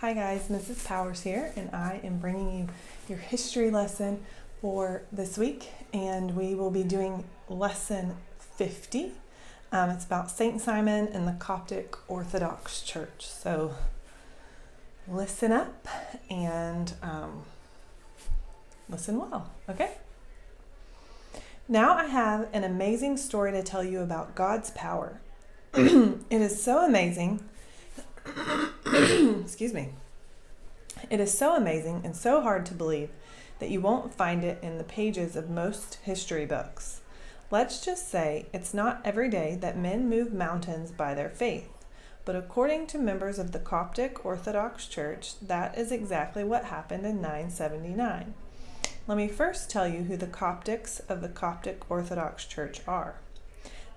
Hi guys, Mrs. Powers here, and I am bringing you your history lesson for this week, and we will be doing lesson 50. It's about Saint Simon and the Coptic Orthodox Church. So listen up and listen well, okay? Now I have an amazing story to tell you about God's power. It is so amazing. Excuse me. It is so amazing and so hard to believe that you won't find it in the pages of most history books. Let's just say it's not every day that men move mountains by their faith, but according to members of the Coptic Orthodox Church, that is exactly what happened in 979. Let me first tell you who the Coptics of the Coptic Orthodox Church are.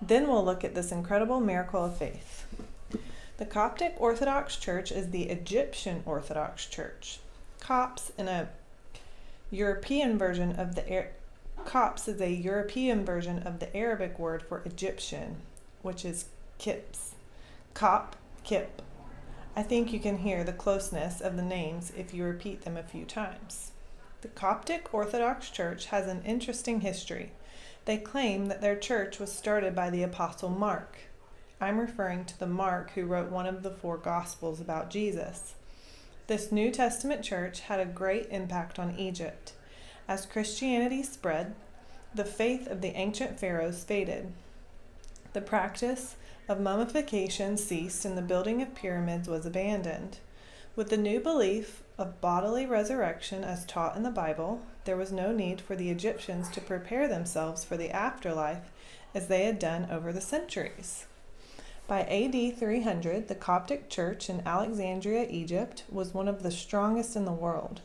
Then we'll look at this incredible miracle of faith. The Coptic Orthodox Church is the Egyptian Orthodox Church. Copts is a European version of the Arabic word for Egyptian, which is kips. Cop, kip. I think you can hear the closeness of the names if you repeat them a few times. The Coptic Orthodox Church has an interesting history. They claim that their church was started by the Apostle Mark. I'm referring to the Mark who wrote one of the 4 Gospels about Jesus. This New Testament church had a great impact on Egypt. As Christianity spread, the faith of the ancient pharaohs faded. The practice of mummification ceased and the building of pyramids was abandoned. With the new belief of bodily resurrection as taught in the Bible, there was no need for the Egyptians to prepare themselves for the afterlife as they had done over the centuries. By AD 300, the Coptic Church in Alexandria, Egypt, was one of the strongest in the world,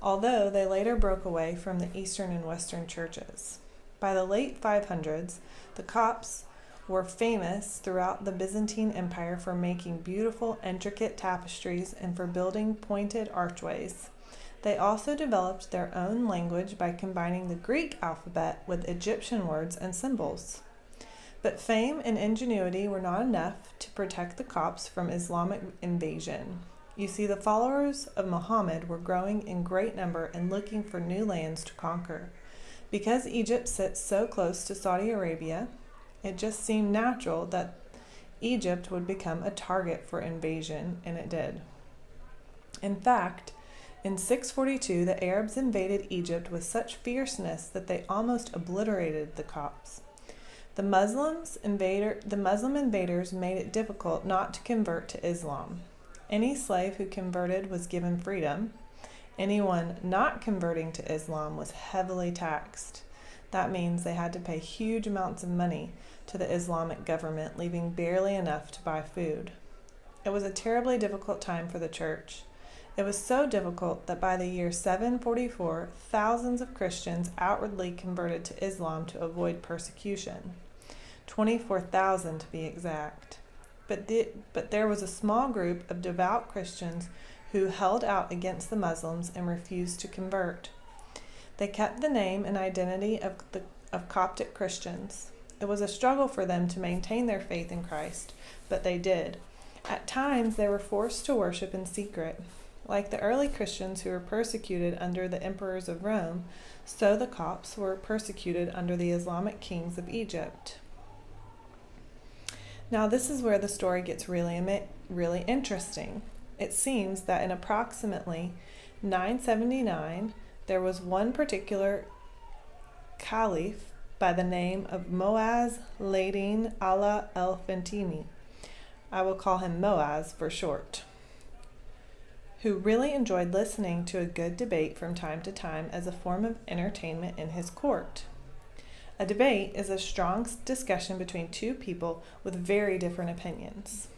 although they later broke away from the Eastern and Western churches. By the late 500s, the Copts were famous throughout the Byzantine Empire for making beautiful, intricate tapestries and for building pointed archways. They also developed their own language by combining the Greek alphabet with Egyptian words and symbols. But fame and ingenuity were not enough to protect the Copts from Islamic invasion. You see, the followers of Muhammad were growing in great number and looking for new lands to conquer. Because Egypt sits so close to Saudi Arabia, it just seemed natural that Egypt would become a target for invasion, and it did. In fact, in 642, the Arabs invaded Egypt with such fierceness that they almost obliterated the Copts. The Muslim invaders made it difficult not to convert to Islam. Any slave who converted was given freedom. Anyone not converting to Islam was heavily taxed. That means they had to pay huge amounts of money to the Islamic government, leaving barely enough to buy food. It was a terribly difficult time for the church. It was so difficult that by the year 744, thousands of Christians outwardly converted to Islam to avoid persecution. 24,000 to be exact. But there was a small group of devout Christians who held out against the Muslims and refused to convert. They kept the name and identity of Coptic Christians. It was a struggle for them to maintain their faith in Christ, but they did. At times, they were forced to worship in secret. Like the early Christians who were persecuted under the emperors of Rome, so the Copts were persecuted under the Islamic kings of Egypt. Now this is where the story gets really interesting. It seems that in approximately 979, there was one particular caliph by the name of Moaz Ladin Allah el-Fantimi. I will call him Moaz for short, who really enjoyed listening to a good debate from time to time as a form of entertainment in his court. A debate is a strong discussion between two people with very different opinions.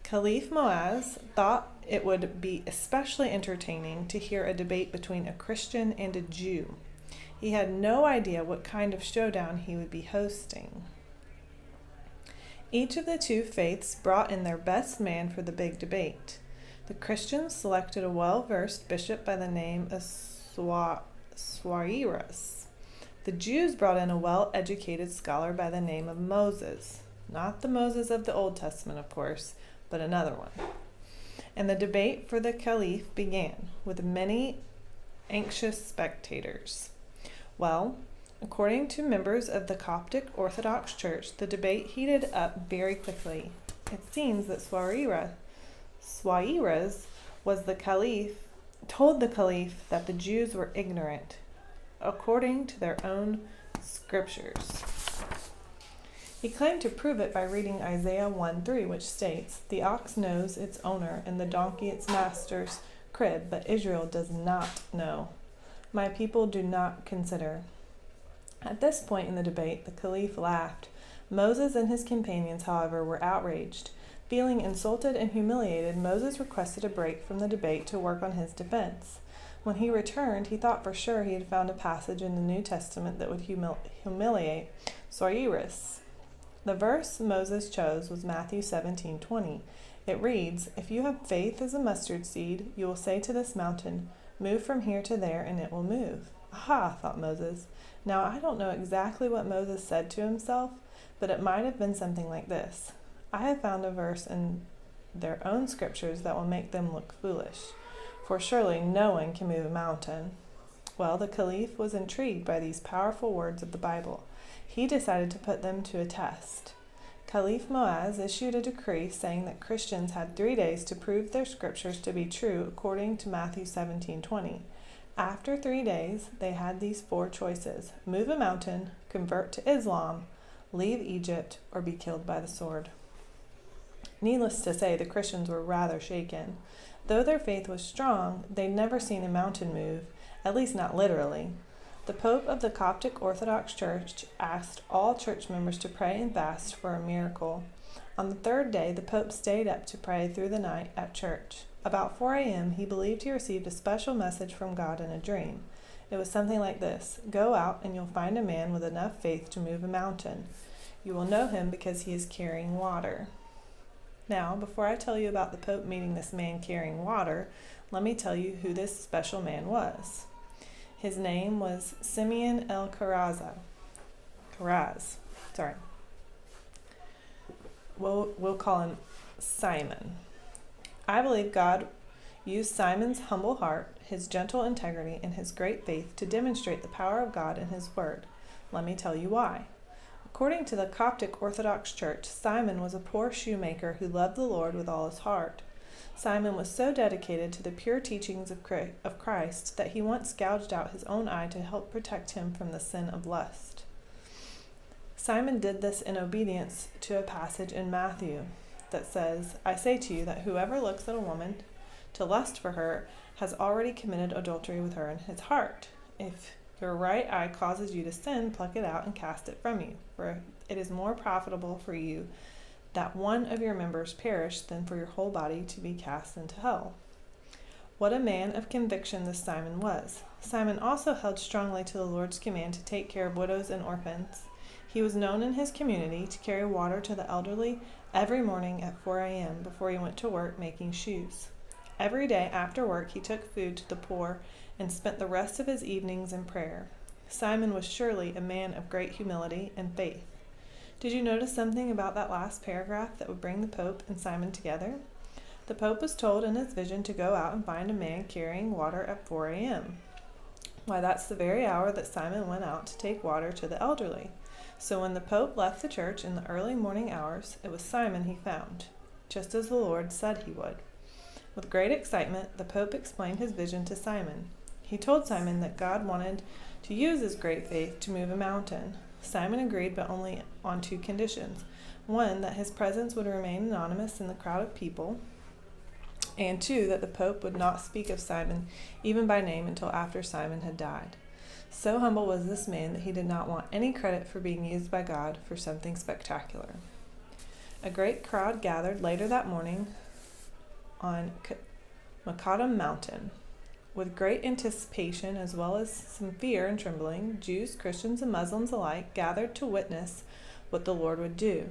Caliph Moaz thought it would be especially entertaining to hear a debate between a Christian and a Jew. He had no idea what kind of showdown he would be hosting. Each of the two faiths brought in their best man for the big debate. The Christians selected a well-versed bishop by the name of Suarez. The Jews brought in a well-educated scholar by the name of Moses. Not the Moses of the Old Testament, of course, but another one. and the debate for the caliph began, with many anxious spectators. Well, according to members of the Coptic Orthodox Church, the debate heated up very quickly. It seems that Suwairas told the caliph that the Jews were ignorant, according to their own scriptures. He claimed to prove it by reading Isaiah 1:3, which states, "The ox knows its owner, and the donkey its master's crib, but Israel does not know. My people do not consider." At this point in the debate, the caliph laughed. Moses and his companions, however, were outraged. Feeling insulted and humiliated, Moses requested a break from the debate to work on his defense. When he returned, he thought for sure he had found a passage in the New Testament that would humiliate Suwairas. The verse Moses chose was Matthew 17:20. It reads, "If you have faith as a mustard seed, you will say to this mountain, 'Move from here to there,' and it will move." Aha, thought Moses. Now, I don't know exactly what Moses said to himself, but it might have been something like this: "I have found a verse in their own scriptures that will make them look foolish, for surely no one can move a mountain." Well, the caliph was intrigued by these powerful words of the Bible. He decided to put them to a test. Caliph Muaz issued a decree saying that Christians had 3 days to prove their scriptures to be true according to Matthew 17:20. After 3 days, they had these 4 choices: move a mountain, convert to Islam, leave Egypt, or be killed by the sword. Needless to say, the Christians were rather shaken. Though their faith was strong, they'd never seen a mountain move, at least not literally. The Pope of the Coptic Orthodox Church asked all church members to pray and fast for a miracle. On the 3rd day, the Pope stayed up to pray through the night at church. About 4 a.m., he believed he received a special message from God in a dream. It was something like this: "Go out and you'll find a man with enough faith to move a mountain. You will know him because he is carrying water." Now, before I tell you about the Pope meeting this man carrying water, let me tell you who this special man was. His name was Simeon el Karaz. We'll call him Simon. I believe God used Simon's humble heart, his gentle integrity, and his great faith to demonstrate the power of God in his word. Let me tell you why. According to the Coptic Orthodox Church, Simon was a poor shoemaker who loved the Lord with all his heart. Simon was so dedicated to the pure teachings of Christ that he once gouged out his own eye to help protect him from the sin of lust. Simon did this in obedience to a passage in Matthew that says, "I say to you that whoever looks at a woman to lust for her has already committed adultery with her in his heart. If your right eye causes you to sin, pluck it out and cast it from you, for it is more profitable for you that one of your members perish than for your whole body to be cast into hell." What a man of conviction this Simon was. Simon also held strongly to the Lord's command to take care of widows and orphans. He was known in his community to carry water to the elderly every morning at 4 a.m. before he went to work making shoes. Every day after work, he took food to the poor and spent the rest of his evenings in prayer. Simon was surely a man of great humility and faith. Did you notice something about that last paragraph that would bring the Pope and Simon together? The Pope was told in his vision to go out and find a man carrying water at 4 a.m. Why, that's the very hour that Simon went out to take water to the elderly. So when the Pope left the church in the early morning hours, it was Simon he found, just as the Lord said he would. With great excitement, the Pope explained his vision to Simon. He told Simon that God wanted to use his great faith to move a mountain. Simon agreed, but only on 2 conditions. 1, that his presence would remain anonymous in the crowd of people, and 2, that the Pope would not speak of Simon even by name until after Simon had died. So humble was this man that he did not want any credit for being used by God for something spectacular. A great crowd gathered later that morning on Makadam Mountain. With great anticipation, as well as some fear and trembling, Jews, Christians, and Muslims alike gathered to witness what the Lord would do.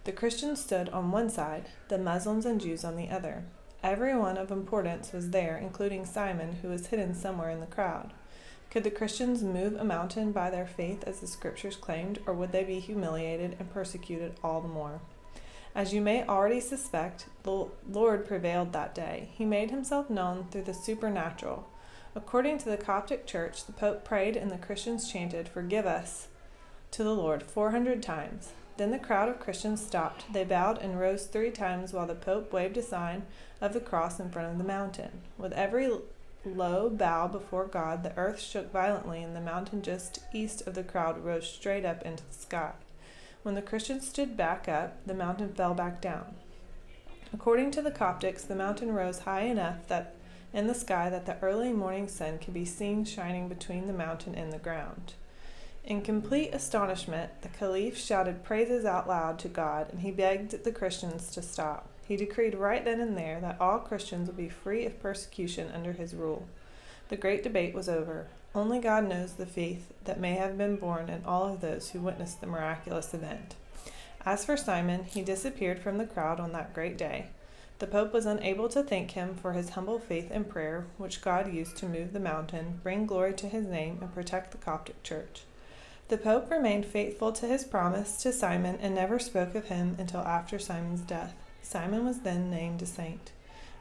The Christians stood on one side, the Muslims and Jews on the other. Everyone of importance was there, including Simon, who was hidden somewhere in the crowd. Could the Christians move a mountain by their faith as the scriptures claimed, or would they be humiliated and persecuted all the more? As you may already suspect, the Lord prevailed that day. He made himself known through the supernatural. According to the Coptic Church, the Pope prayed and the Christians chanted, "Forgive us," to the Lord 400 times. Then the crowd of Christians stopped. They bowed and rose 3 times while the Pope waved a sign of the cross in front of the mountain. With every low bow before God, the earth shook violently and the mountain just east of the crowd rose straight up into the sky. When the Christians stood back up, the mountain fell back down. According to the Coptics, the mountain rose high enough that in the sky that the early morning sun could be seen shining between the mountain and the ground. In complete astonishment, the Caliph shouted praises out loud to God, and he begged the Christians to stop. He decreed right then and there that all Christians would be free of persecution under his rule. The great debate was over. Only God knows the faith that may have been born in all of those who witnessed the miraculous event. As for Simon, he disappeared from the crowd on that great day. The Pope was unable to thank him for his humble faith and prayer, which God used to move the mountain, bring glory to his name, and protect the Coptic Church. The Pope remained faithful to his promise to Simon and never spoke of him until after Simon's death. Simon was then named a saint.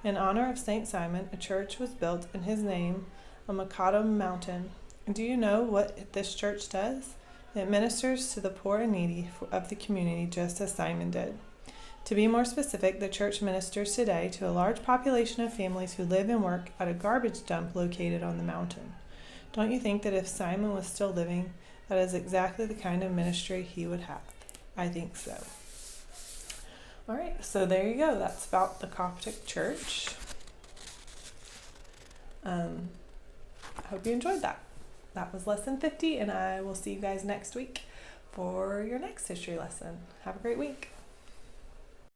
In honor of Saint Simon, a church was built in his name on Mikado Mountain. Do you know what this church does? It ministers to the poor and needy of the community just as Simon did. To be more specific, the church ministers today to a large population of families who live and work at a garbage dump located on the mountain. Don't you think that if Simon was still living, that is exactly the kind of ministry he would have? I think so. All right, so there you go. That's about the Coptic Church. I hope you enjoyed that. That was lesson 50, and I will see you guys next week for your next history lesson. Have a great week.